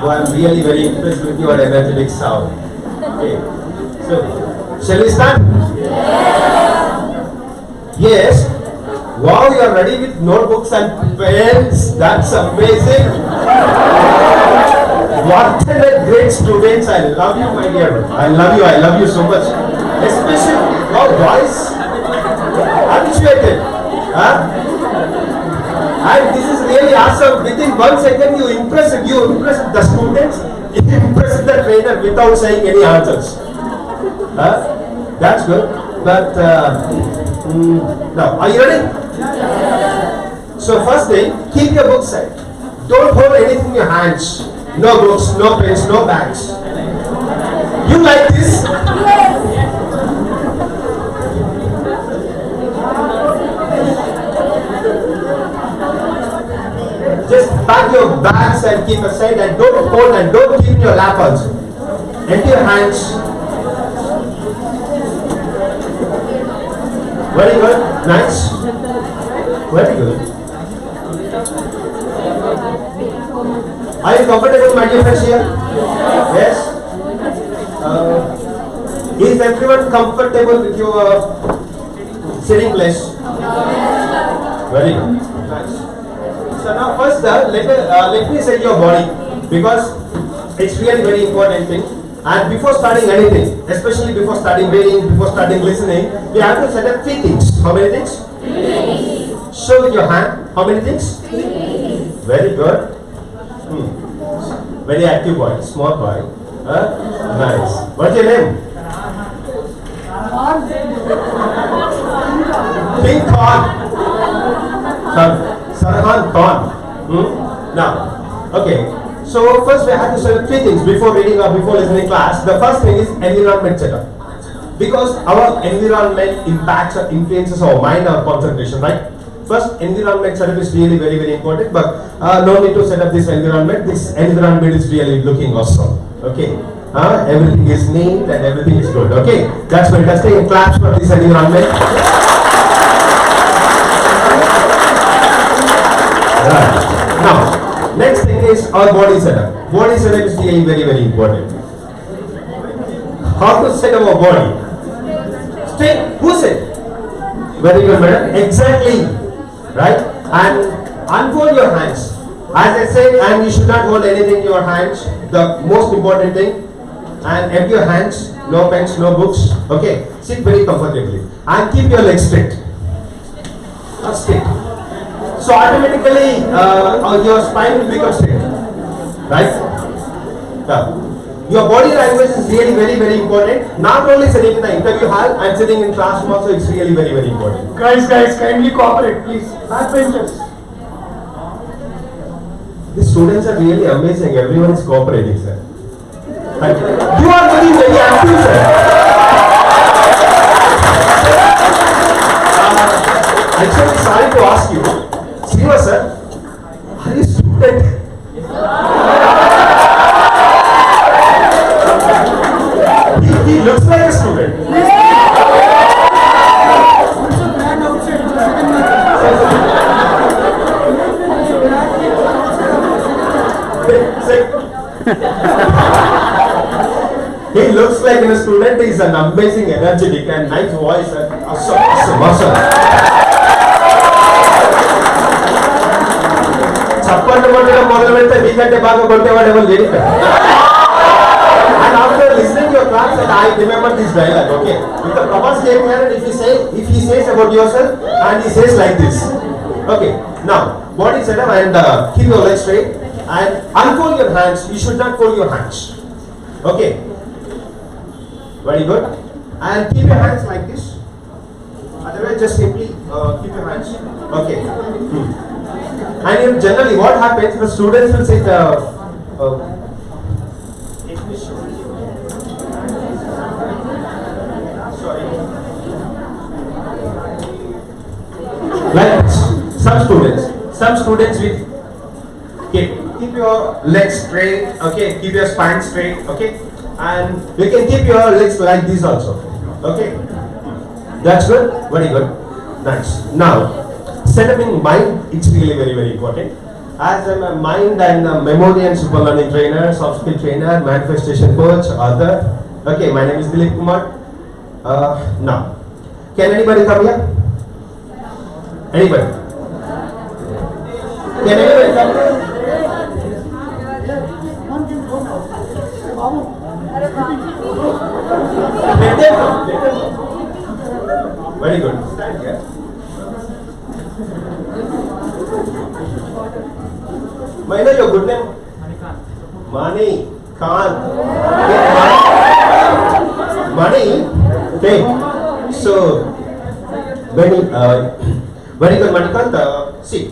I'm really very impressed with your energetic sound. Okay. So, shall we start? Yes. Wow, you are ready with notebooks and pens. That's amazing. What a great students. I love you, my dear. I love you so much. Especially, wow, boys. Habituated. Huh? And this is really awesome. Within 1 second, you impress the students, you impress the trainer without saying any answers. That's good. But now, are you ready? So first thing, keep your books side. Don't hold anything in your hands. No books, no pens, no bags. You like this? Just pack your bags and keep aside and don't hold and don't keep in your lap also. Empty your hands. Very good. Nice. Very good. Are you comfortable, my dear friends here? Yes? Is everyone comfortable with your sitting place? Very good. Nice. So now first let me set your body because it's really very important thing. And before starting anything, especially before starting reading, before starting listening, we have to set up 3 things. How many things? 3. Show with your hand. How many things? 3. Very good. Very active boy, small boy. Nice. What's your name? King Khan. Sarhan Khan. Now, okay. So first we have to set up 3 things before reading or before listening class. The first thing is environment setup. Because our environment impacts or influences our mind, our concentration, right? First, environment setup is really very, very important, but no need to set up this environment. This environment is really looking awesome. Okay. Everything is neat and everything is good. Okay. That's fantastic. And claps for this environment. Right. Now, next thing is our body setup. Body setup is really very, very important. How to set up our body? Straight. Who said? Very good, madam. Exactly. Right? And unfold your hands. As I said, and you should not hold anything in your hands. The most important thing. And empty your hands. No pens, no books. Okay. Sit very comfortably. And keep your legs straight. Not straight. So automatically your spine will become straight. Right? Your body language is really very, very important. Not only sitting in the interview hall and sitting in classroom also, it's really very, very important. Guys, kindly cooperate, please. Backbenchers. The students are really amazing. Everyone is cooperating, sir. And you are very, very active, sir. Actually, sorry to ask you. Siva, sir, are you a student? He looks like a student. He looks like a student. He's an amazing, energetic, and nice voice. And awesome. చప్పట్లు కొట్టడం మొదలు పెడితే మీకంటే బాగా కొట్టేవాడు ఎవరు లేడు. And after listening to your class, I remember this dialogue. Okay, if the Prabhas came here and if he says about yourself and he says like this. Okay, now body setup and keep your legs straight and unfold your hands. You should not fold your hands. Okay, very good. And keep your hands like this. Otherwise, just simply keep your hands. Okay. And generally, what happens? The students will sit. Like some students will keep your legs straight. Okay, keep your spine straight. Okay, and you can keep your legs like this also. Okay, that's good. Very good. Nice. Now, set up in mind. It's really very, very important. as I'm a mind and memory and super learning trainer, soft skill trainer, manifestation coach, author. Okay, my name is Dilip Kumar. Now, can anybody come here? Anybody? Can anybody come here? Let them come. Let them come. Very good. Stand here. May I know your good name? Mani Khan. Mani. Okay. So very good, Manikant. See,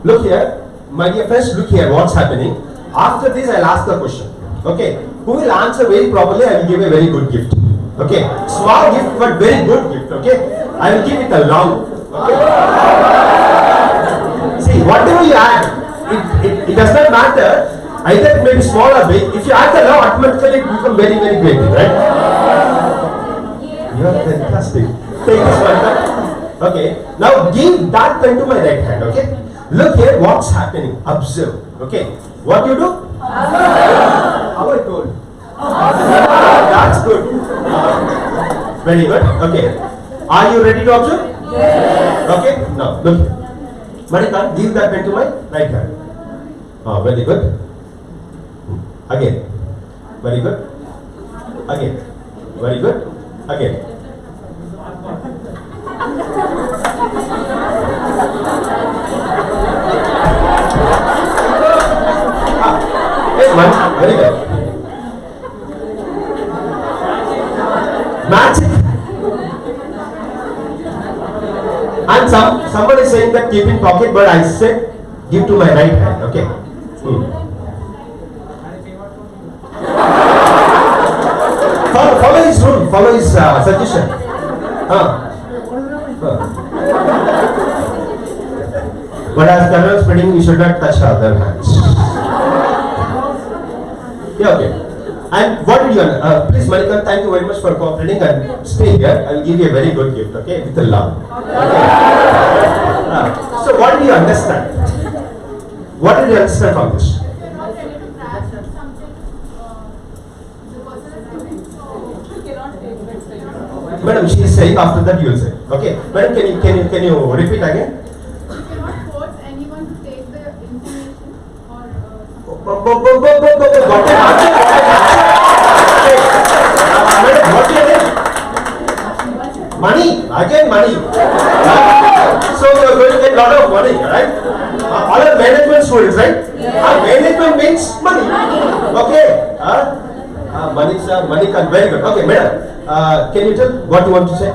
look here, my dear friends. Look here. What's happening? After this, I'll ask the question. Okay. Who will answer very properly? I will give a very good gift. Okay. Small gift, but very good gift. Okay. I will give it a long. Okay. See, whatever you add, it does not matter. Either it may be small or big. If you add the long, automatically it will become very, very great, right? You are fantastic. Take this one. Okay. Now give that pen to my right hand. Okay. Look here, what's happening. Observe. Okay. What you do? How I told. That's good. Very good. Okay. Are you ready to observe? Yes. Okay. Now look. Manika, give that pen to my right hand. Very good. Again. Very good. Again. Very good. Again. Yes, man. Very good. Magic. And somebody is saying that keep in pocket, but I said give to my right hand. Okay. Follow his rule. Follow his suggestion. But as Colonel spreading, you should not touch other hands. Yeah, okay. And what did you please, Manika, thank you very much for cooperating and stay here. I will give you a very good gift, okay, with a love. Okay. So what did you understand? What did you understand from this? Madam, she is saying after that you will say. Okay. Madam, can you repeat again? You cannot force anyone to take the information or What's your name? Money. Again money. So you are going to get a lot of money, right? All are management students, right? Management means money. Okay. Manika, very good. Okay, madam. Can you tell what you want to say?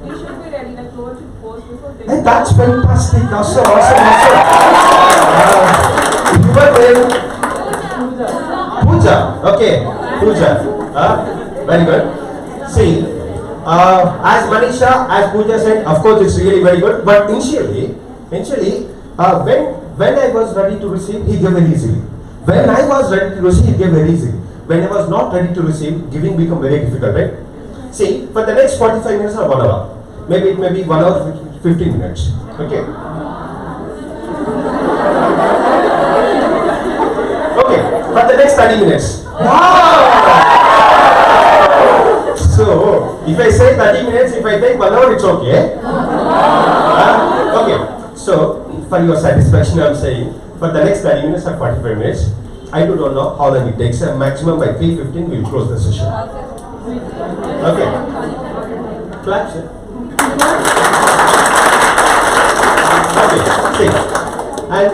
we should be ready, like clothes should post before they Hey, that's fantastic. Awesome. Puja. Okay. Puja. Very good. See, as Manisha, as Puja said, of course it's really very good. But initially, when I was ready to receive, he gave very easily. When I was ready to receive, he gave very easily. When I was not ready to receive, giving become very difficult, right? See, for the next 45 minutes or 1 hour, maybe it may be 1 hour 15 minutes. Okay. Okay, for the next 30 minutes. Wow! So, if I say 30 minutes, if I take 1 hour, it's okay. Okay, so for your satisfaction, I'm saying for the next 30 minutes or 45 minutes, I do not know how long it takes. Maximum by 3:15, we'll close the session. Okay. Clap, sir. Okay. See. And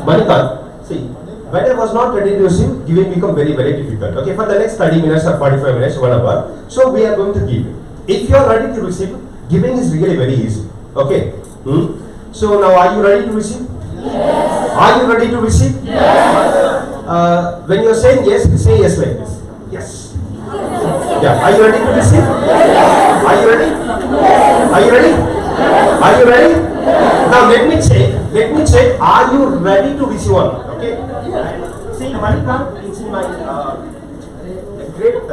Manika, see, when I was not ready to receive, giving become very, very difficult. Okay, for the next 30 minutes or 45 minutes, 1 hour. So we are going to give. If you are ready to receive, giving is really very easy. Okay. So now, are you ready to receive? Yes. Are you ready to receive? Yes. When you are saying yes, say yes like this. Yes. Yeah. Are you ready to receive? Yes. Are you ready? Yes. Are you ready? Yes. Are you ready? Yes. Now let me check. Are you ready to receive or not? Okay. See, Manika, it's in my great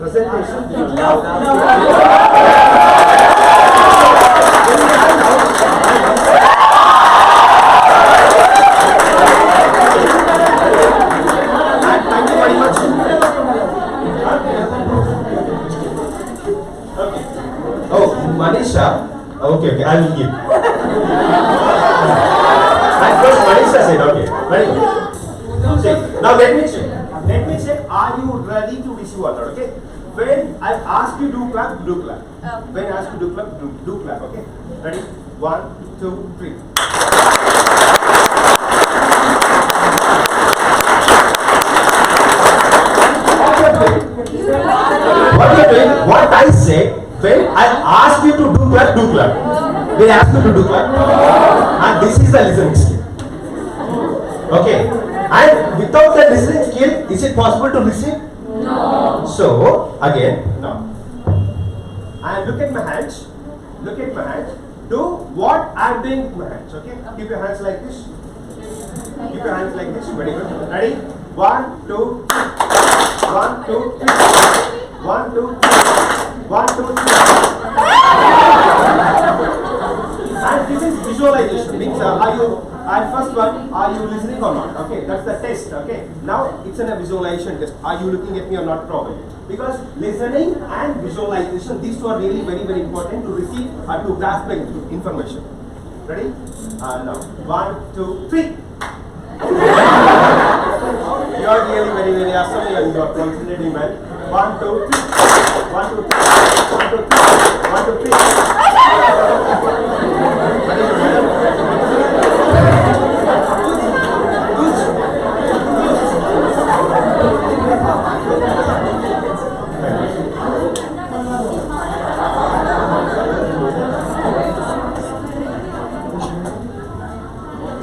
Presentation. And thank you very much. Okay. Oh, Manisha. Okay, I will give. At first, Manisha said, okay. Very good. See, now let me check. Let me check. Are you ready to receive water? Okay. When I ask you do clap, do clap. When I ask you do clap, do clap. Okay. Ready? 1, 2, 3. What you are doing? What I say when I ask you to do clap, do clap. They ask you to do clap. And this is the listening skill. Okay. And without the listening skill, is it possible to listen? No. So, again, no. And look at my hands. Look at my hands. Do what I'm doing with my hands. Okay? Keep your hands like this. Keep your hands like this. Very good. Ready? 1, 2, 3. 1, 2, 3. 1, 2, 3. 1, 2, 3. And this is visualization. Means are you? And first one, are you listening or not? Okay, that's the test. Okay. Now it's in a visualization test. Are you looking at me or not? Probably. Because listening and visualization, these two are really very important to receive or to grasp the information. Ready? Now 1, 2, 3. You are really very awesome and you are concentrating well. 1, 2, 3. 1, 2, 3. 1, 2, 3. 1, 2, 3.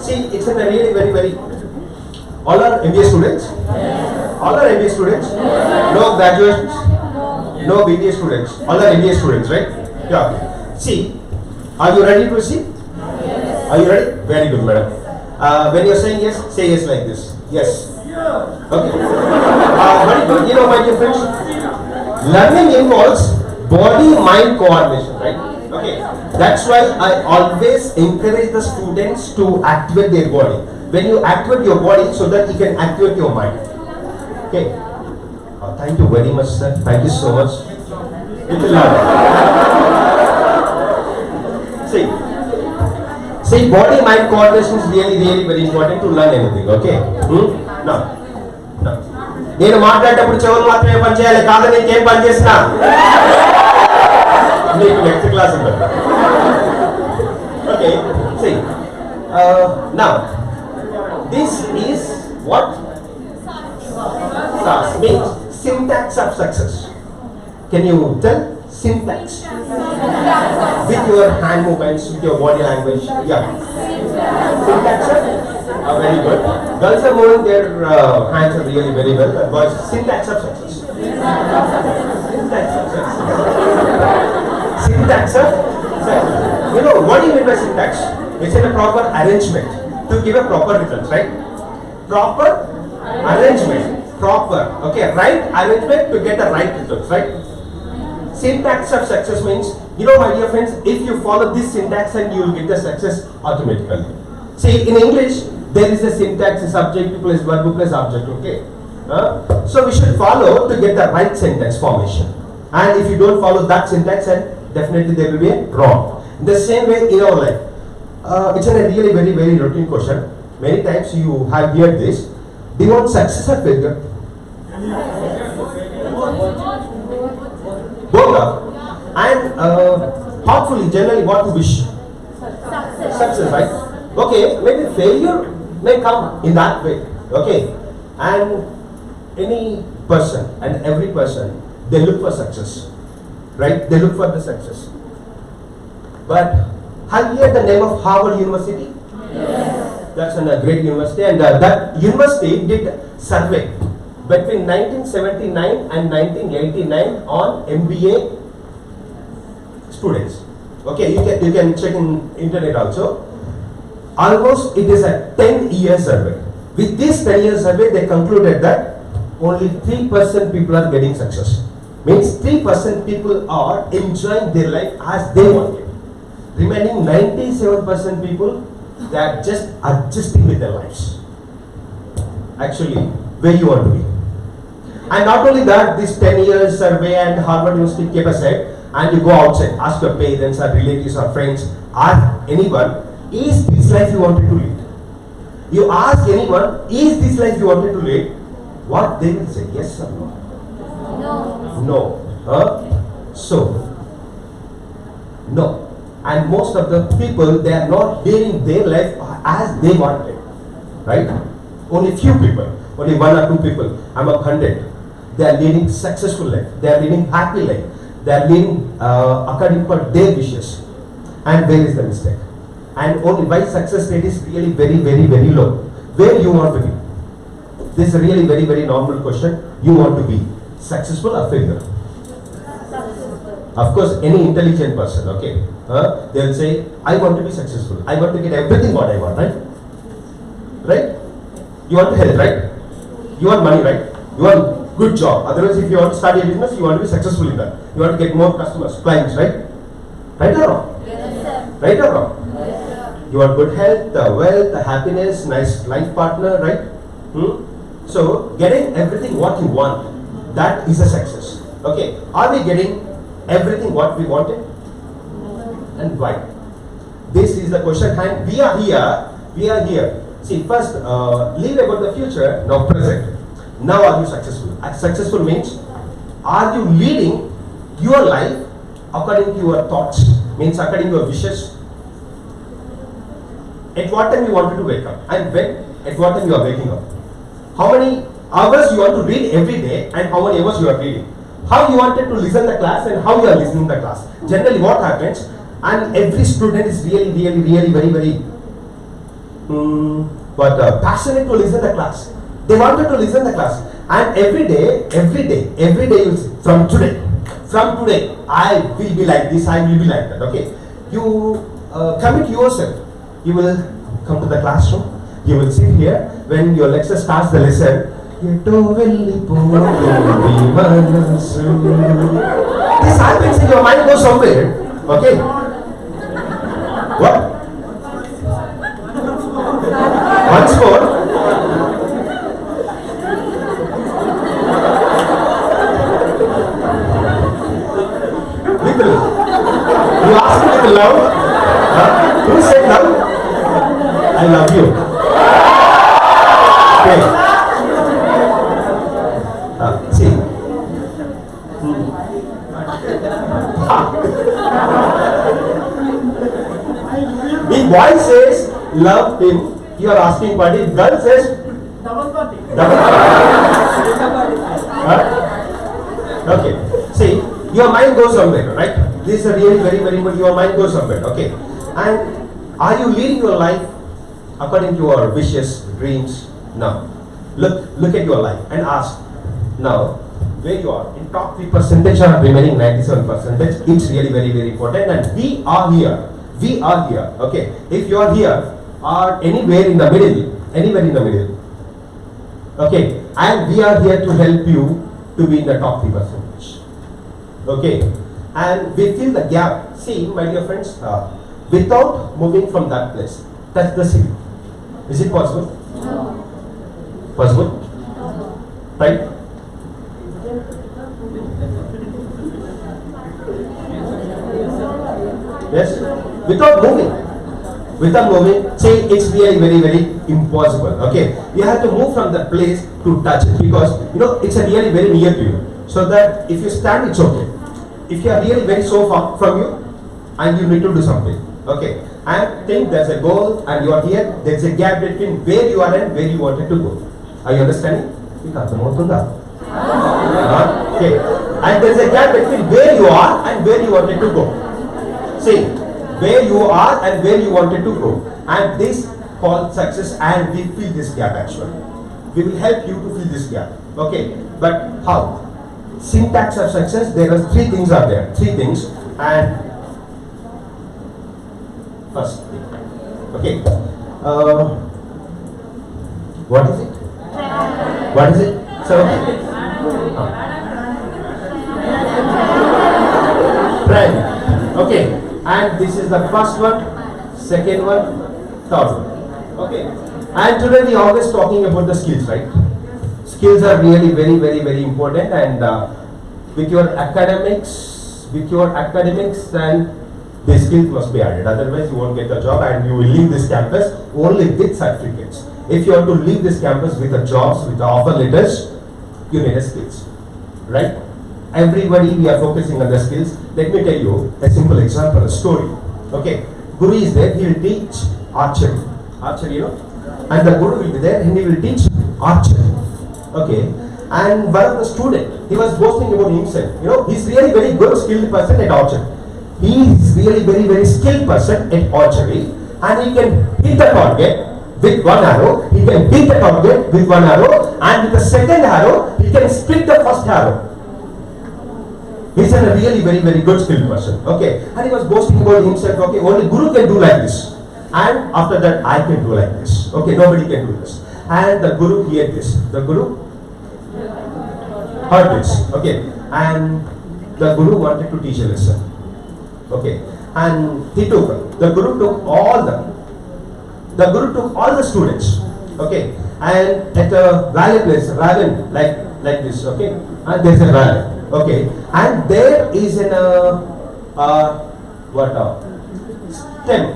See, it's a really very. All are MBA students? Yes. All are MBA students? Yes. No graduates? No BBA students? All are MBA students, right? Yeah. See, are you ready to receive? Yes. Are you ready? Very good, madam. When you're saying yes, say yes like this. Yes. Okay. Very good. You know, my dear friends, learning involves body-mind coordination, right? Okay. That's why I always encourage the students to activate their body. When you activate your body, so that you can activate your mind. Okay. Thank you very much, sir. Thank you so much. It will learn. See, body-mind coordination is really very important to learn anything. Okay. No. నేను మాట్లాడేటప్పుడు చెవులు మాత్రమే పని చేయాలి కాదు నీకేం పని చేసినా నీకు నెక్స్ట్ క్లాస్ ఉంటుంది. Okay. See. Now. This is what? SAS means syntax of success. Can you tell syntax? With your hand movements, with your body language. Yeah. Syntax, sir? Very good. Girls are moving their hands really very well. Boys, syntax of success. Syntax of success. Syntax of success. You know, what do you mean by syntax? It's in a proper arrangement. To give a proper results, right? Proper arrangement. Proper. Okay, right arrangement to get the right results, right? Syntax of success means, you know, my dear friends, if you follow this syntax and you will get the success automatically. See, in English, there is a syntax, subject plus verb plus object, okay? So we should follow to get the right sentence formation. And if you don't follow that syntax, then definitely there will be a wrong. In the same way in our life. It's a really very routine question. Many times you have heard this. Do you want success or failure? Both are. And thoughtfully, generally, what you wish? Success, right? Okay, maybe failure may come in that way. Okay, and any person and every person, they look for success, right? They look for the success. But have you heard the name of Harvard University? Yes. That's a great university, and that university did survey between 1979 and 1989 on MBA students. Okay, you can check in internet also. Almost it is a 10-year survey. With this 10-year survey, they concluded that only 3% people are getting success. Means 3% people are enjoying their life as they want it. Remaining 97% people, they are just adjusting with their lives. Actually, where you want to be. And not only that, this 10 years survey and Harvard University kept aside, and you go outside, ask your parents or relatives or friends, ask anyone, is this life you wanted to lead? You ask anyone, is this life you wanted to lead? What they will say, yes or no? No. So, no. And most of the people, they are not living their life as they wanted. Right? Only few people, only 1 or 2 people among 100. They are leading successful life. They are leading happy life. They are living according to their wishes. And where is the mistake? And only why success rate is really very, very, very low. Where you want to be? This is a really very, very normal question. You want to be successful or failure? Of course, any intelligent person, okay, they will say, I want to be successful. I want to get everything what I want, right? Right? You want health, right? You want money, right? You want good job. Otherwise, if you want to start a business, you want to be successful in that. You want to get more customers, clients, right? Right or wrong? Yes, sir. Right or wrong? Yes, sir. You want good health, wealth, happiness, nice life partner, right? So, getting everything what you want, that is a success. Okay, are we getting everything what we wanted? And why? This is the question, and we are here. See, first, leave about the future, now present. Now are you successful? Successful means, are you leading your life according to your thoughts? Means according to your wishes? At what time you wanted to wake up? And when? At what time you are waking up? How many hours you want to read every day and how many hours you are reading? How you wanted to listen the class and how you are listening the class? Generally what happens, and every student is really very passionate to listen the class. They wanted to listen the class, and every day you say, from today, I will be like this, I will be like that. Okay, you commit yourself. You will come to the classroom. You will sit here when your lecturer starts the lesson. This happens in your mind goes somewhere. Okay. What? Once more. Little. You ask me little love. Who said love? I love you. Okay. See. If boy says love him, you are asking what if girl says double party. Okay. See, your mind goes somewhere, right? This is a really very your mind goes somewhere. Okay. And are you leading your life according to your wishes, dreams? No. Look at your life and ask. Now, where you are, in top 3% or remaining 97%, it's really very important, and we are here, okay. If you are here, or anywhere in the middle, okay, and we are here to help you to be in the top 3%, okay, and we fill the gap. See, my dear friends, without moving from that place, touch the city. Is it possible? No. Possible? No. Right? Yes, without moving, say it's really very impossible. Okay, you have to move from the place to touch it, because you know it's a really very near to you. So that if you stand, it's okay. If you are really very so far from you, and you need to do something, okay, and think there's a goal, and you are here. There's a gap between where you are and where you wanted to go. Are you understanding? Okay, and there's a gap between where you are and where you wanted to go. See, where you are and where you wanted to go, and this called success, and we fill this gap actually. We will help you to fill this gap. Okay, but how? Syntax of success, there are 3 things are there. 3 things, and first, okay, what is it? So, And this is the first one, second one, third one. Okay. And today we always talking about the skills, right? Skills are really very important, and with your academics and the skills must be added. Otherwise you won't get the job and you will leave this campus only with certificates. If you have to leave this campus with the jobs, with the offer letters, you need a skills, right? Everybody we are focusing on the skills. Let me tell you a simple example, a story. Okay, Guru is there, he will teach archery. Archery, you know? And the Guru will be there and he will teach archery. Okay, and one of the student, he was boasting about himself. You know, he's really very good, skilled person at archery. He is really very skilled person at archery, and he can hit the target with one arrow, he can beat the target with one arrow, and with the second arrow, he can split the first arrow. He's a really very good skilled person. Okay, and he was boasting about himself. Okay, only Guru can do like this, and after that I can do like this. Okay, nobody can do this. And the Guru heard this. The Guru heard this. Okay, and the Guru wanted to teach a lesson. Okay, and the Guru took all the students. Okay, and at a valley place, Raven, like this. Okay, and there's a valley. Okay, and there is an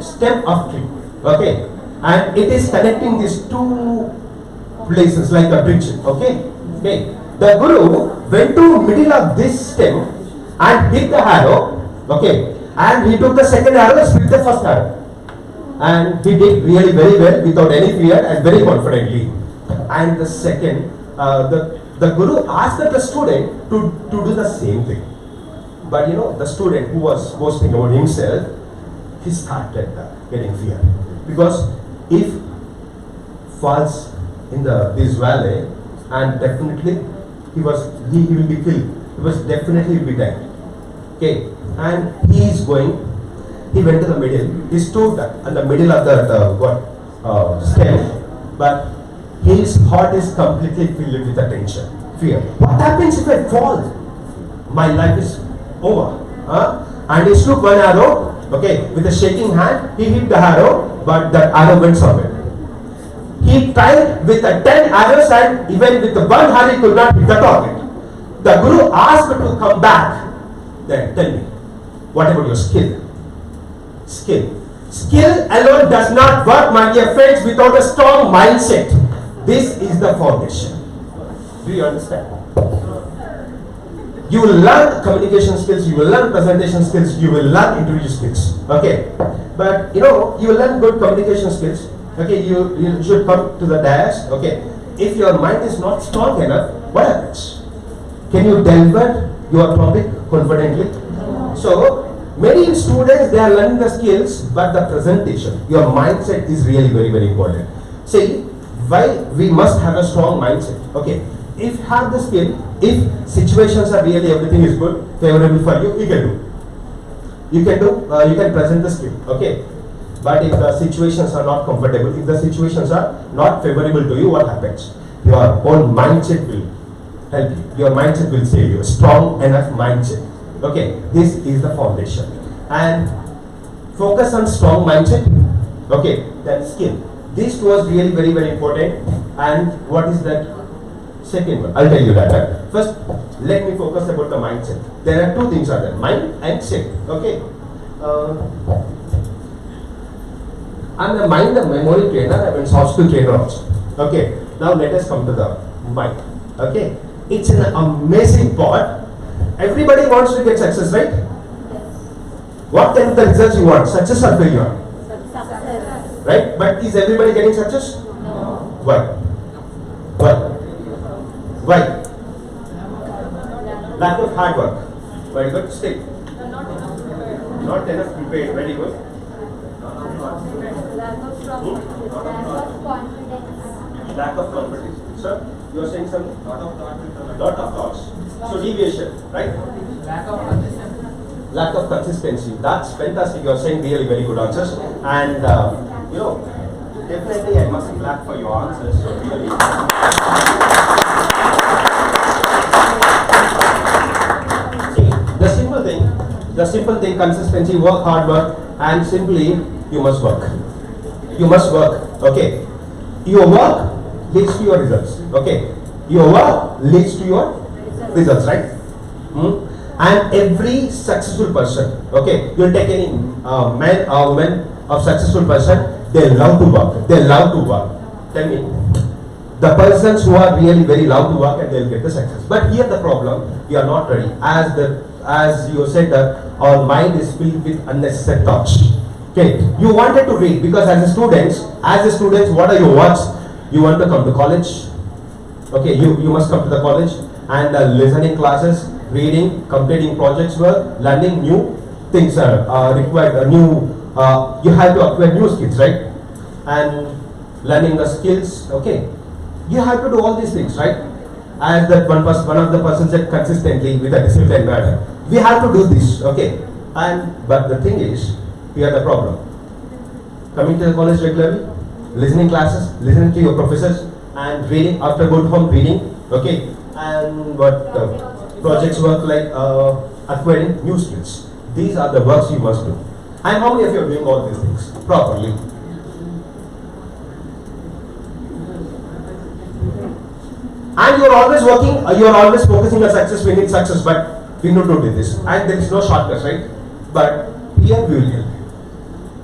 stem of tree. Okay, and it is connecting these two places like a bridge. Okay, the Guru went to middle of this stem and hit the arrow. Okay, and he took the second arrow and split the first arrow. And he did really very well without any fear and very confidently. And the second, the Guru asked the student to do the same thing. But you know, the student who was boasting about himself, he started getting fear. Because if falls in this valley, and definitely he will be killed. He was definitely be dead. Okay, and he went to the middle. He stood in the middle of the stem, but his heart is completely filled with attention, fear. What happens if I fall? My life is over. And he took one arrow. Okay, with a shaking hand, he hit the arrow, but that arrow went somewhere. He tried with the 10 arrows, and even with the one arrow, he could not hit the target. The Guru asked him to come back. Then tell me, what about your skill? Skill alone does not work, my dear friends, without a strong mindset. This is the foundation. Do you understand? You will learn communication skills, you will learn presentation skills, you will learn interview skills. Okay, but you know, you will learn good communication skills. Okay, you should come to the dais. Okay, if your mind is not strong enough, what happens? Can you deliver your topic confidently? So many students, they are learning the skills, but the presentation, your mindset is really very important. See, why we must have a strong mindset. Okay, if have the skill, if situations are really everything is good, favorable for you, you can do. You can present the skill. Okay, but if the situations are not comfortable, if the situations are not favorable to you, what happens? Your own mindset will help you. Your mindset will save you. Strong enough mindset. Okay, this is the foundation. And focus on strong mindset. Okay, that skill. This was really very important. And what is that second one? I'll tell you that. First, let me focus about the mindset. There are two things are there, mind and set. Okay. I'm a mind and memory trainer. I'm a soft skill trainer also. Okay. Now let us come to the mind. Okay. It's an amazing part. Everybody wants to get success, right? What kind of the results you want? Success or failure? Success. Right? But is everybody getting success? No. Why? Why? Lack of hard work. Very good. Still. Not enough prepared. Very good. Lack of confidence. Sir, you are saying something? Lot of thoughts. So deviation, right? Lack of consistency. That's fantastic. You are saying really very good answers. And you know, definitely I must clap for your answers. So really. See, the The simple thing, consistency, work hard work, and simply you must work. You must work. Okay. Your work leads to your results. Okay. Your work leads to your results, right? And every successful person, okay, you'll take any man or woman of successful person, they love to work. They love to work. Tell me, the persons who are really very love to work and they'll get the success. But here the problem, we are not ready. As you said that our mind is filled with unnecessary thoughts. Okay, you wanted to read because as a students, what are your works? You want to come to college. Okay, you must come to the college and listening classes, reading, completing projects work, learning new things are required. You have to acquire new skills, right? And learning the skills. Okay, you have to do all these things, right? As that one of the person said consistently with a disciplined manner. We have to do this, okay? But the thing is, here the problem. Coming to the college regularly, listening classes, listening to your professors, and reading after good home reading, okay? And what projects work like acquiring new skills. These are the works you must do. And how many of you are doing all these things properly? And you're always working, you're always focusing on success, we need success, but we need to do this. And there is no shortcuts, right? But here we will help.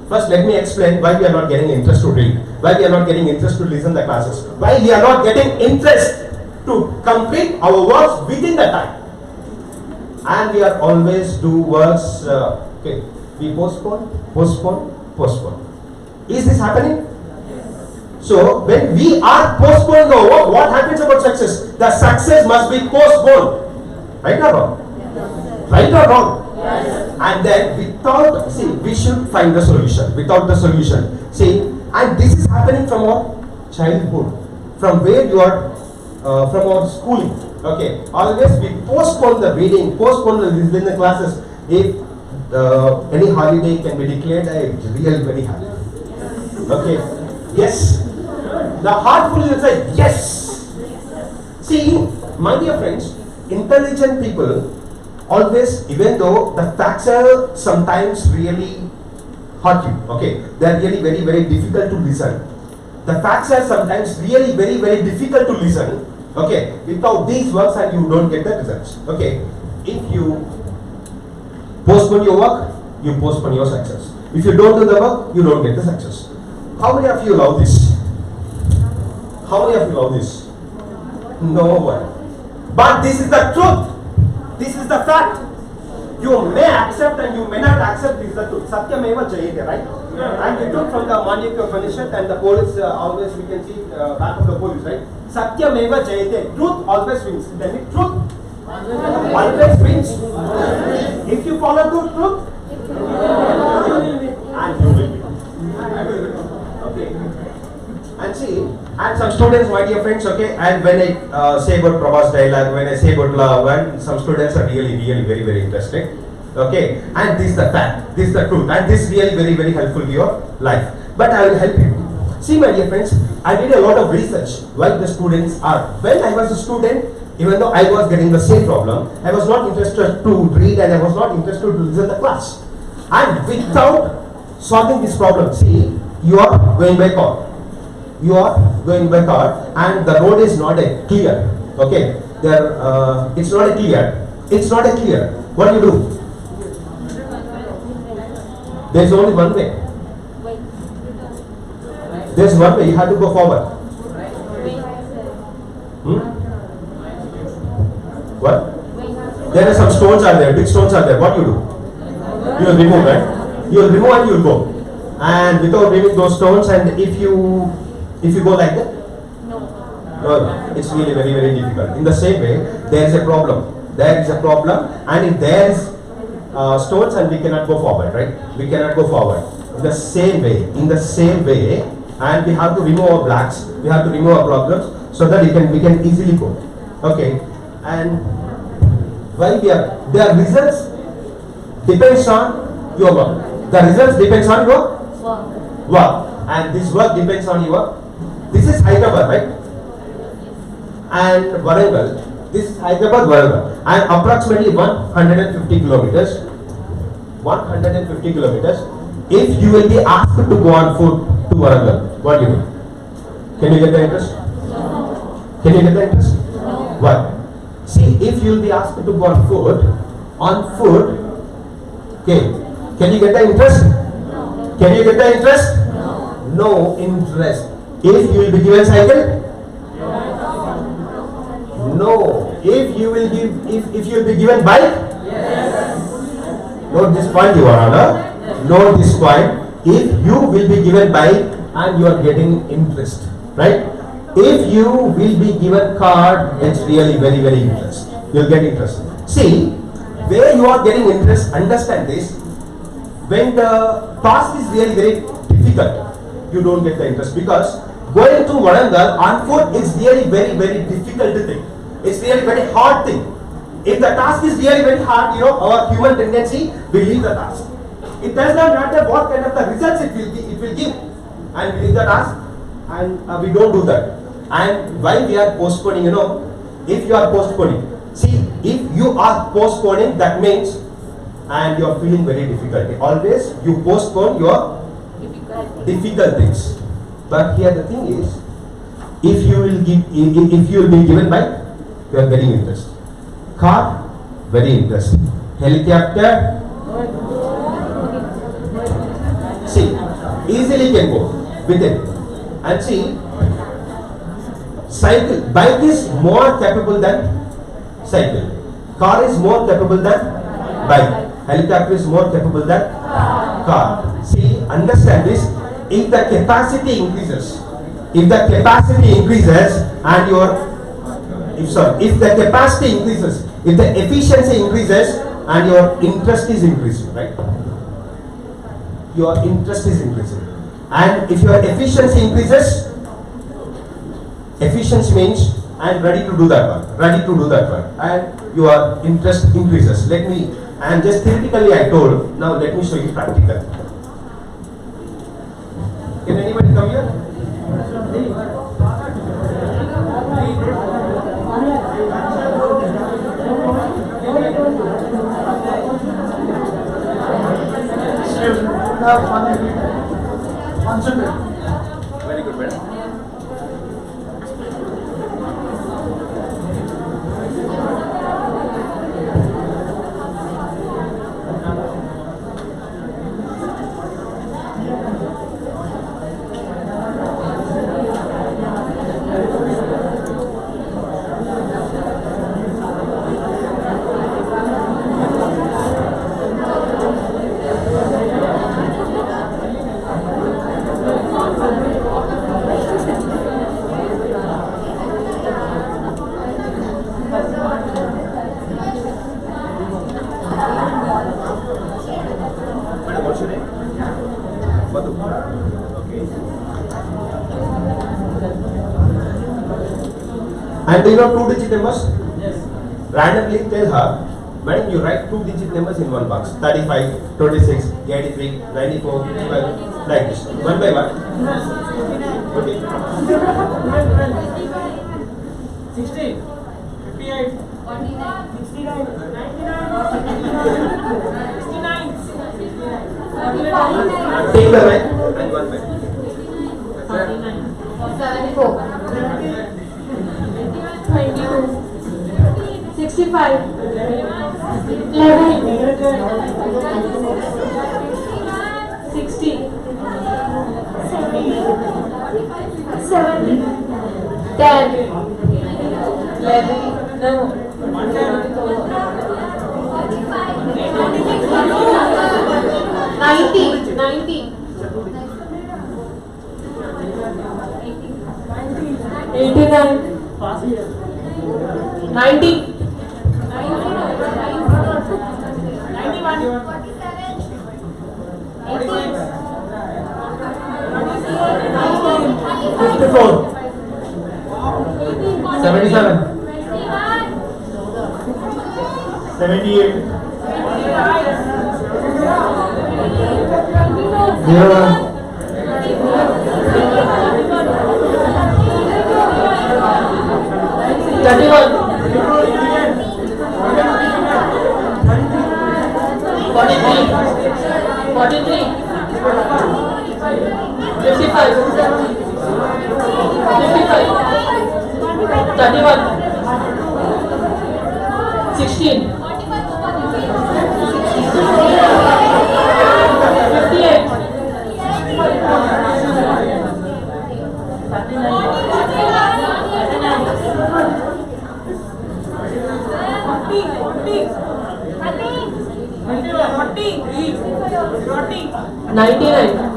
First, let me explain why we are not getting interest to read, why we are not getting interest to listen the classes, why we are not getting interest to complete our works within the time. And we are always do works, okay, we postpone. Is this happening? So when we are postponing our work, what happens about success? The success must be postponed. Right or wrong? Right or wrong? Yes. And then we should find the solution. Without the solution, and this is happening from our childhood, from where you are, from our schooling. Okay, always we postpone the reading, postpone the listening classes. If any holiday can be declared, I am really very happy. Okay, yes. The heart will say yes. See, my dear friends, intelligent people always, even though the facts are sometimes really hurt you, okay, they are really very, very difficult to listen. The facts are sometimes really very, very difficult to listen, okay, without these works and you don't get the results, okay. If you postpone your work, you postpone your success. If you don't do the work, you don't get the success. How many of you love this? How many of you love this? No one. But this is the truth. This is the fact. You may accept and you may not accept. This is the truth. Satyameva Jayate, right? And we took from the Mandukya Upanishad and the police always we can see back of the police, right? Satyameva Jayate. Truth always wins. Tell me, truth always wins. If you follow the truth, and you will win. Okay. And see, and some students, my dear friends, okay, and when I say about Prabhas dialogue, when I say about love, and some students are really, really very, very interested. Okay, and this is the fact, this is the truth, and this is really very, very helpful to your life. But I will help you. See, my dear friends, I did a lot of research why the students are. When I was a student, even though I was getting the same problem, I was not interested to read and I was not interested to listen to the class. And without solving this problem, see, you are going by car. You are going by car and the road is not a clear. Okay, it's not a clear. It's not a clear. What do you do? There's only one way. There's one way. You have to go forward. What? There are some stones are there. Big stones are there. What you do? You will remove, right? You will remove and you will go. And without removing those stones, and if you go like that, no, it's really very, very difficult. In the same way, there is a problem. There is a problem, and if there is stones, and we cannot go forward, right? We cannot go forward. In the same way, and we have to remove our blocks. We have to remove our problems so that we can easily go. Okay, and while their results depends on your work. The results depends on your work, and this work depends on your. This is Hyderabad, right? And Warangal. This is Hyderabad, Warangal, and approximately 150 kilometers. 150 kilometers. If you will be asked to go on foot to Warangal, what do you do? Can you get the interest? Can you get the interest? Why? See, if you will be asked to go on foot, okay, can you get the interest? Can you get the interest? No interest. If you will be given cycle? No. If you will be given bike? Note this point, Your Honor. Note this point. If you will be given bike and you are getting interest, right? If you will be given car, it's really very, very interest. You'll get interest. See, where you are getting interest, understand this. When the task is really very difficult, you don't get the interest, because going to Warangal on foot is really very, very difficult thing. It's really very hard thing. If the task is really very hard, our human tendency will leave the task. It does not matter what kind of the results it will give, and we leave the task, and we don't do that. And why we are postponing, if you are postponing, see, if you are postponing, that means, and you are feeling very difficult. Always you postpone your difficult things. But here the thing is, if you will be given bike, you are getting interest. Car, very interest. Helicopter, see, easily can go with it. And see, bike is more capable than cycle. Car is more capable than bike. Helicopter is more capable than car. See, understand this. If the capacity increases, and if the capacity increases, if the efficiency increases, and your interest is increasing, right? Your interest is increasing. And if your efficiency increases, efficiency means I am ready to do that one, and your interest increases. And just theoretically I told, now let me show you practical. Can anybody come here? Very good, madam. Madam, what's your name? Madhu. Okay. And do you know 2-digit numbers? Yes. Randomly tell her, madam, you write 2-digit numbers in one box. 35, 26, 83, 94, 12, like this. One by one. Okay. 60, 58, 49, 69, 99, Take the line and one by. 74, 22, 65, 11, 60, 70, 10, 11, no, 90, 89, 90, 54, 77, 78, 01, 31, 43, 99.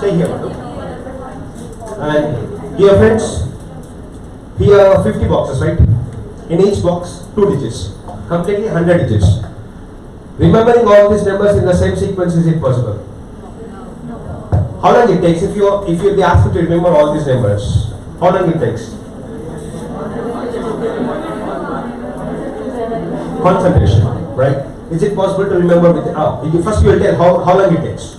Stay here, Madhu. And dear friends, here are 50 boxes, right? In each box, 2 digits. Completely 100 digits. Remembering all these numbers in the same sequence, is it possible? How long it takes if you be asked to remember all these numbers? How long it takes? Concentration, right? Is it possible to remember with first you will tell how long it takes?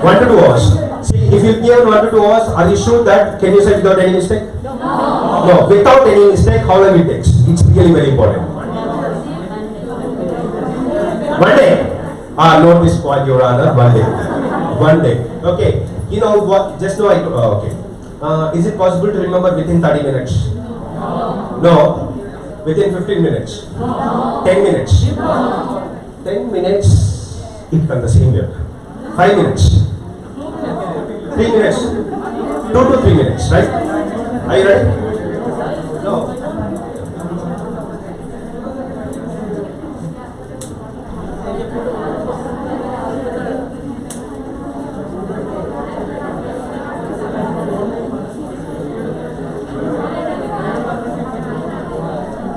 1 to 2 hours. See, if you give 1 to 2 hours, are you sure that can you say without any mistake? No, without any mistake, how long it takes? It's really very important. 1 day? Note this point, Your Honor. 1 day. 1 day. Okay. You know what? Just know okay. Is it possible to remember within 30 minutes? No. Within 15 minutes? 10 minutes? 10 minutes, it can the same year. 5 minutes? 3 minutes? 2 to 3 minutes, right? Are you ready? No.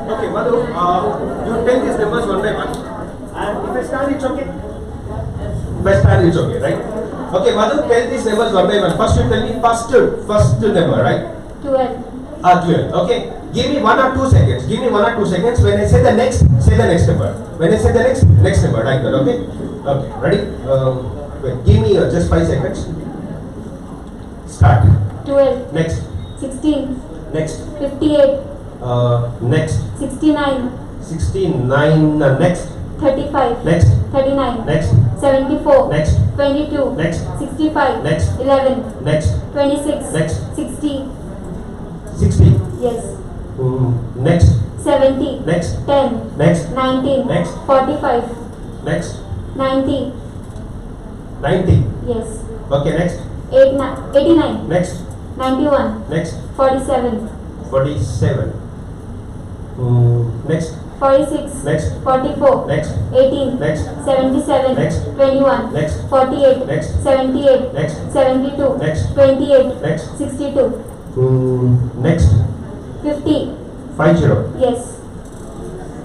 Okay, Madhu, you tell these numbers one by one. And if I stand, it's okay. If I stand, it's okay, right? Okay, Madhu, tell these numbers one by one. First, you tell me first number, right? 12. 12. Okay. Give me 1 or 2 seconds. Give me 1 or 2 seconds. When I say the next number. When I say the next number, like that. Okay. Okay. Ready? Wait. Give me just 5 seconds. Start. 12. Next. 16. Next. 58. Next. 69. 69. Next. 35. Next. 39. Next. 74. Next. 22. Next. 65. Next. 11. Next. 26. Next. 60. 60. Yes. Next. 70. Next. 10. Next. 19. Next. 45. Next. 90. 90. Yes. Okay. Next. 89. Next. 91. Next. 47. 47. Next. 46. Next. 44. Next. 18. Next. 77. Next. 21. Next. 48. Next. 78. Next. 72. Next. 28. Next. 62. Next. 50. 50. Yes.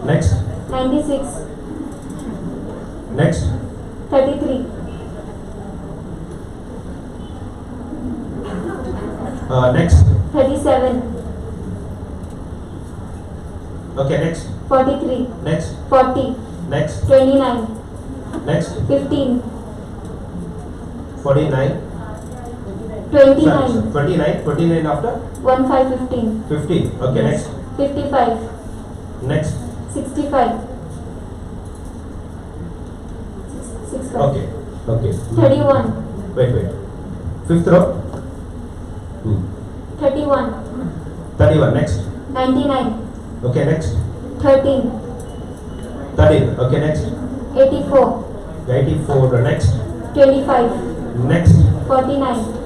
Next. 96. Next. 33. Next. 37. Okay. Next. 43. Next. 40. Next. 29. Next. 15. 49. 29. 29. 29 after 1 5 15. 15. Okay. Next. 55. Next. 65. 65. Okay. Okay. 31. Wait. Fifth row. 31. 31. Next. 99. Okay. Next. 13. 13. Okay. Next. 84. 84. Next. 25. Next. 49.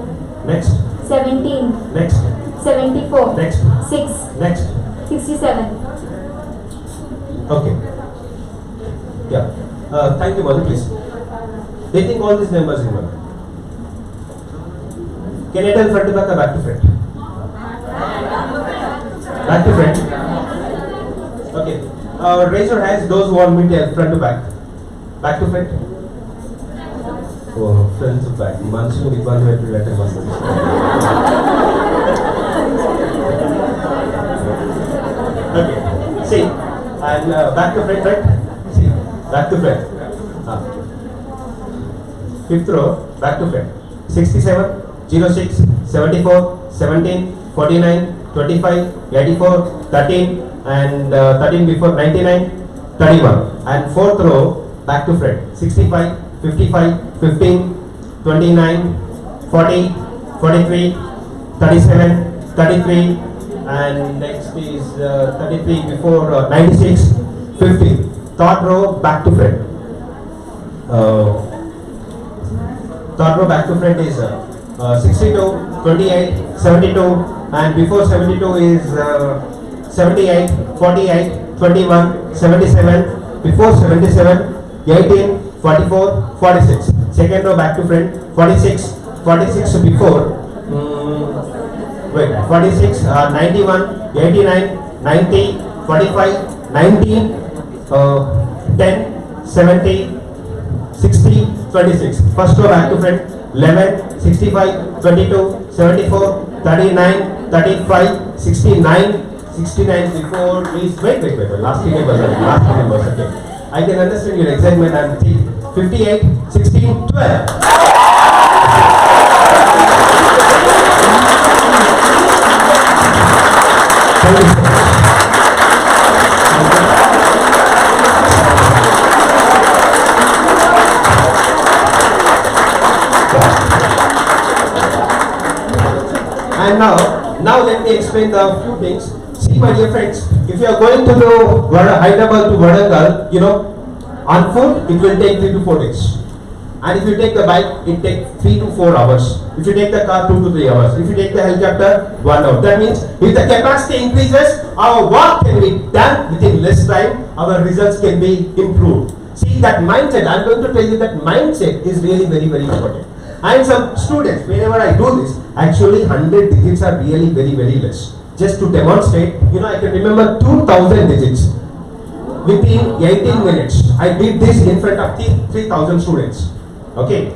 Next. 17. Next. 74. Next. 6. Next. 67. Okay. Yeah. Thank you, Madhu, please. They think all these numbers in one. Can you tell front to back or back to front? Back to front. Okay. Raise your hands, those who want me to tell front to back. Back to front. Oh, front to back. Mansu Iban went to letter one. Okay. See. And back to front, right? See. Back to front. Fifth row, back to front. 67, 06, 74, 17, 49, 25, 84, 13, and 13 before 99, 31. And fourth row, back to front. 65, 55, 15, 29, 40, 43, 37, 33, and next is 33 before 96, 50. Third row, back to front. Third row back to front is 62, 28, 72, and before 72 is 78, 48, 21, 77, before 77, 18, 44, 46. Second row back to front, 46, 46 before, 46, 91, 89, 90, 45, 90, 10, 70, 60, 26. First row back to front, 11, 65, 22, 74, 39, 35, 69, 69 before is, wait, last table, okay. I can understand your excitement and 58, 16, 12. Thank you. And now let me explain the few things. See, my dear friends, if you are going to do Hyderabad to Warangal, on foot it will take 3 to 4 days. And if you take the bike, it takes 3 to 4 hours. If you take the car, 2 to 3 hours. If you take the helicopter, 1 hour. That means if the capacity increases, our work can be done within less time, our results can be improved. See, that mindset, I am going to tell you that mindset is really very, very important. And some students, whenever I do this, actually 100 digits are really very, very less. Just to demonstrate, I can remember 2000 digits within 18 minutes. I did this in front of 3,000 students. Okay.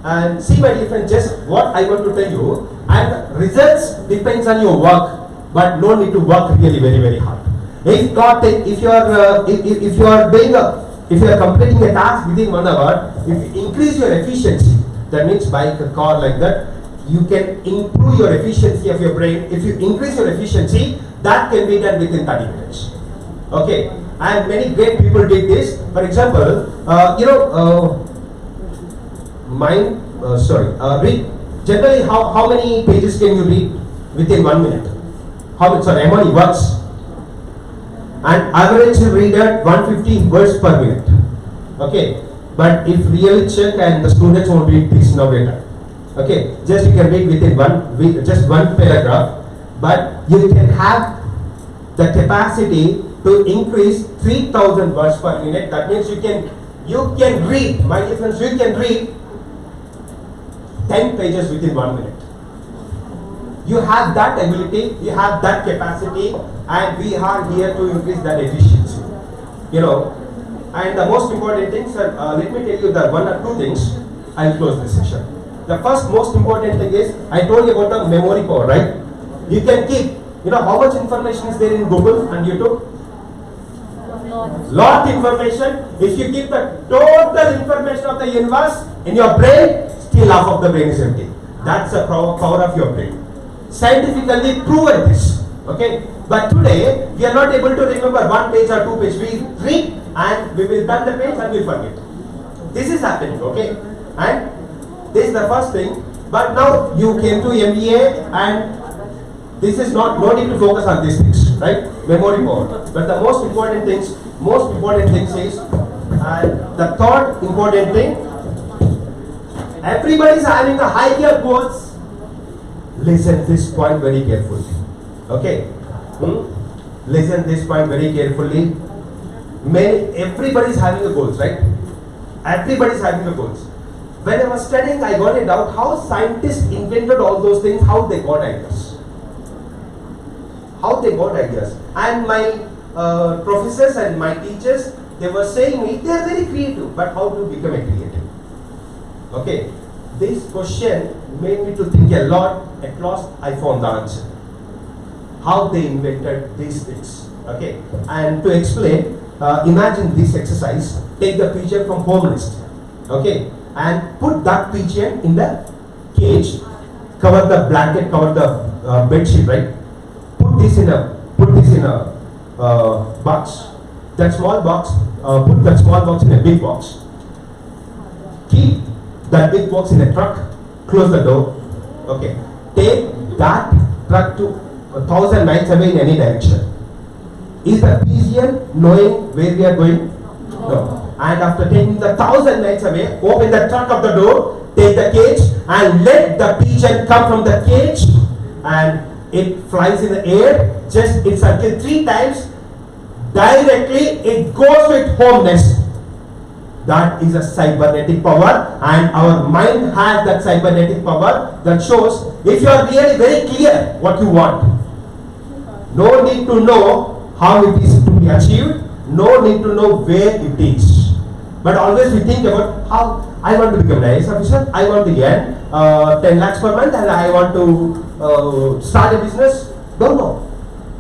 And see, my dear friend, just what I want to tell you, and results depends on your work, but no need to work really very, very hard. If you are completing a task within 1 hour, if you increase your efficiency, that means bike, a car like that, you can improve your efficiency of your brain. If you increase your efficiency, that can be done within 30 minutes. Okay, and many great people did this. For example, read. Generally, how many pages can you read within 1 minute? How many words? And average reader 150 words per minute. Okay. But if really check and the students won't read this now later. Okay, just you can read within just one paragraph, but you can have the capacity to increase 3,000 words per minute. That means you can read, my dear friends, you can read 10 pages within 1 minute. You have that ability, you have that capacity, and we are here to increase that efficiency. And the most important thing, sir, let me tell you the 1 or 2 things. I'll close this session. The first most important thing is, I told you about the memory power, right? You can keep, how much information is there in Google and YouTube? Lot information. If you keep the total information of the universe in your brain, still half of the brain is empty. That's the power of your brain. Scientifically proven this. Okay? But today, we are not able to remember 1 page or 2 pages. We read and we will turn the page and we forget. This is happening, okay? And this is the first thing. But now you came to MBA and this is no need to focus on these things, right? Memory power. But the most important things is, and the third important thing, everybody is having a higher goals. Listen this point very carefully. Okay? Listen this point very carefully. Everybody is having a goals, right? Everybody is having a goals. When I was studying, I got a doubt how scientists invented all those things, how they got ideas. And my professors and my teachers, they were saying me, they are very creative, but how to become a creative? Okay, this question made me to think a lot. At last, I found the answer. How they invented these things. Okay, and to explain, imagine this exercise. Take the picture from home list. Okay, and put that picture in the cage, cover the blanket, cover the bed sheet, right? Put this in a box. That small box, put that small box in a big box. Keep that big box in a truck. Close the door. Okay. Take that truck to 1,000 miles away in any direction. Is the pigeon knowing where we are going? No. And after taking the 1,000 miles away, open the truck of the door, take the cage, and let the pigeon come from the cage, and it flies in the air. Just it circles 3 times. Directly, it goes to its home nest. That is a cybernetic power, and our mind has that cybernetic power that shows if you are really very clear what you want. No need to know how it is to be achieved. No need to know where it is. But always we think about how I want to become an IAS officer. I want to earn 10 lakhs per month, and I want to start a business. Don't know.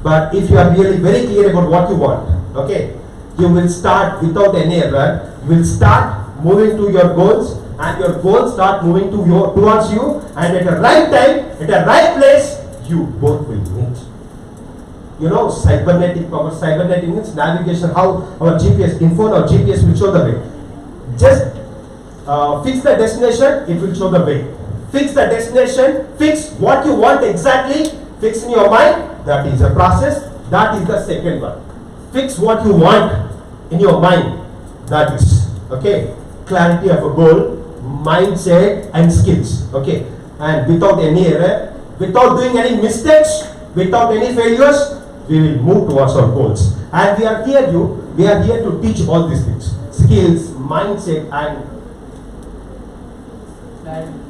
But if you are really very clear about what you want, okay, you will start without any error. You will start moving to your goals, and your goals start moving towards you, and at the right time, at the right place, you both will meet. You know, cybernetic power. Cybernetic means navigation. How our GPS, our GPS will show the way. Just fix the destination, it will show the way. Fix the destination, fix what you want exactly, fix in your mind. That is a process. That is the second one. Fix what you want in your mind. That is, okay, clarity of a goal, mindset and skills. Okay, and without any error, without doing any mistakes, without any failures, we will move towards our goals. And we are here to teach all these things: skills, mindset, and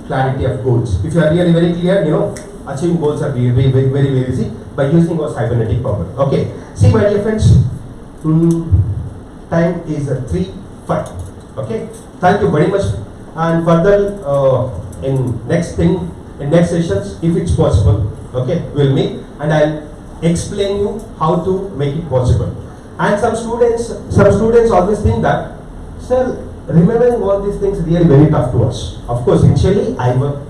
clarity of goals. If you are really very clear, you know, achieving goals are very, very, very, very easy by using our cybernetic power. Okay, see my dear friends, time is 3:05. Okay, thank you very much. And further, in next sessions, if it's possible, okay, we'll meet and I'll explain you how to make it possible. And some students always think that, sir, remembering all these things really very tough to us. Of course, initially I work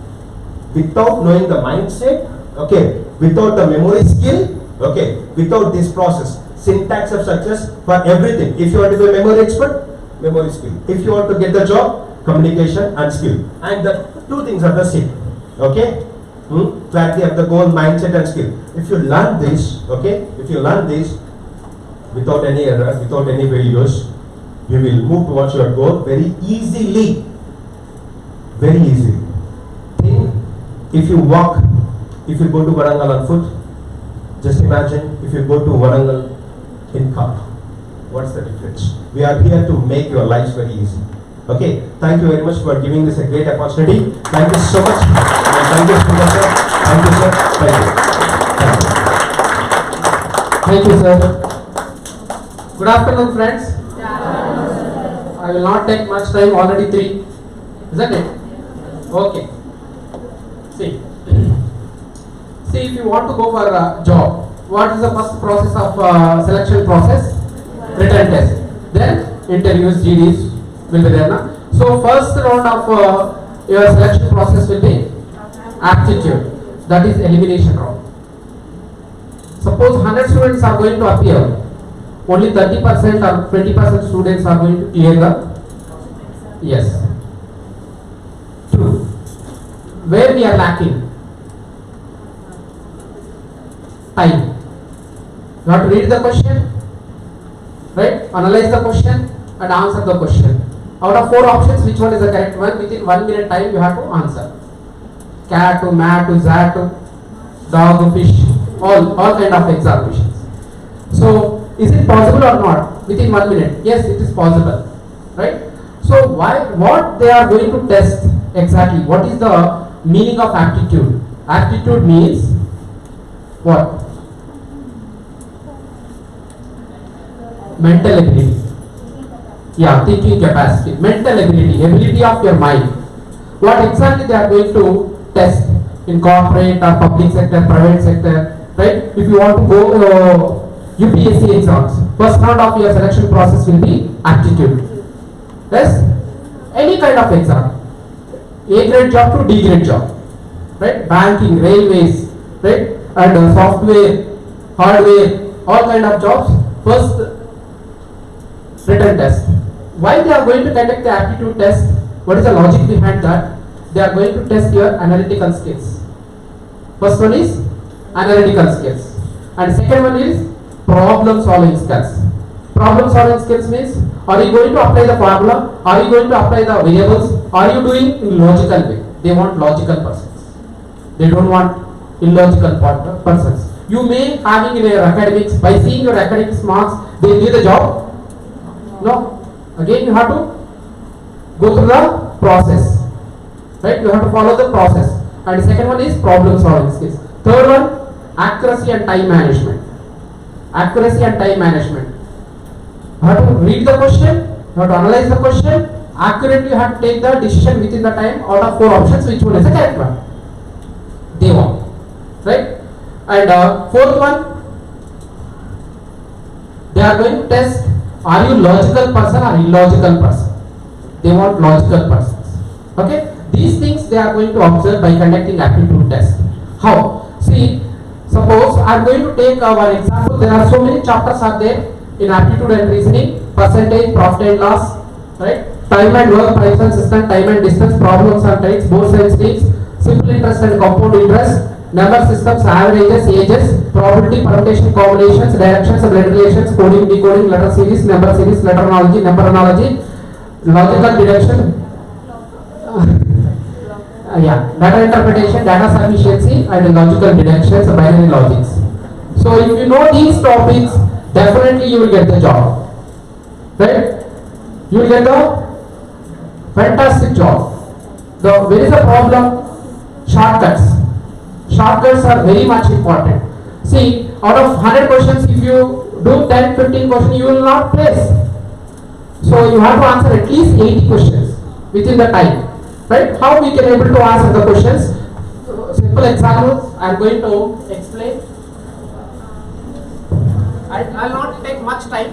without knowing the mindset, okay, without the memory skill, okay, without this process, syntax of success for everything. If you want to be a memory expert, memory skill. If you want to get the job, communication and skill. And the 2 things are the same, okay. Clarity of the goal, mindset and skill. If you learn this, okay, if you learn this without any error, without any failures, you will move towards your goal very easily. Very easily. Think, if you walk, if you go to Warangal on foot, just imagine if you go to Warangal in car. What's the difference? We are here to make your lives very easy. Okay, thank you very much for giving this a great opportunity. Thank you so much. Thank you, Professor. Thank you, sir. Thank you. Thank you, sir. Good afternoon, friends. I will not take much time, already 3. Isn't it? Okay. See, if you want to go for a job, what is the first process of selection process? Written test. Then interviews, GDs will be there. Na? So first round of your selection process will be aptitude. That is elimination round. Suppose 100 students are going to appear. Only 30% or 20% students are going to clear the. Yes. 2. Where we are lacking? Time. You have to read the question, right? Analyze the question and answer the question. Out of 4 options, which one is the correct one? Within 1 minute time, you have to answer. Cat to mat to zat to dog to fish, all kind of examinations. So, is it possible or not? Within 1 minute, yes, it is possible, right? So, what they are going to test exactly? What is the meaning of aptitude? Aptitude means what? Mental ability. Yeah, thinking capacity. Mental ability of your mind. What exactly they are going to test in corporate or public sector, private sector, right? If you want to go UPSC exams, first round of your selection process will be aptitude. Yes? Any kind of exam. A grade job to D grade job. right? Banking, railways, right? And software, hardware, all kind of jobs. First written test. Why they are going to conduct the aptitude test? What is the logic behind that? They are going to test your analytical skills. First one is analytical skills, and second one is problem solving skills. Problem solving skills means, are you going to apply the formula? Are you going to apply the variables? Are you doing in logical way? They want logical persons. They don't want illogical persons. You may having in your academics, by seeing your academics marks, they give the job. No. Again, you have to go through the process. Right? You have to follow the process. And the second one is problem solving skills. Third one, accuracy and time management. Accuracy and time management. You have to read the question, you have to analyze the question, accurately you have to take the decision within the time out of 4 options, which one is the correct one. They want. Right? And fourth one, they are going to test, are you logical person or illogical person? They want logical persons. Okay? These things they are going to observe by conducting aptitude test. How? See, suppose I am going to take one example. There are so many chapters are there in aptitude and reasoning: percentage, profit and loss, right? Time and work, price and system, time and distance, problems and types, both sides needs, simple interest and compound interest, number systems, averages, ages, probability, permutation, combinations, directions, blood relations, coding, decoding, letter series, number analogy, logical deduction. Data interpretation, data sufficiency, and logical deductions, binary logics. So if you know these topics, definitely you will get the job. Right? You will get the fantastic job. Where is the problem? Shortcuts. Shortcuts are very much important. See, out of 100 questions, if you do 10-15 questions, you will not place. So you have to answer at least 80 questions within the time. Right? How we can able to answer the questions? Simple examples I am going to explain. I will not take much time.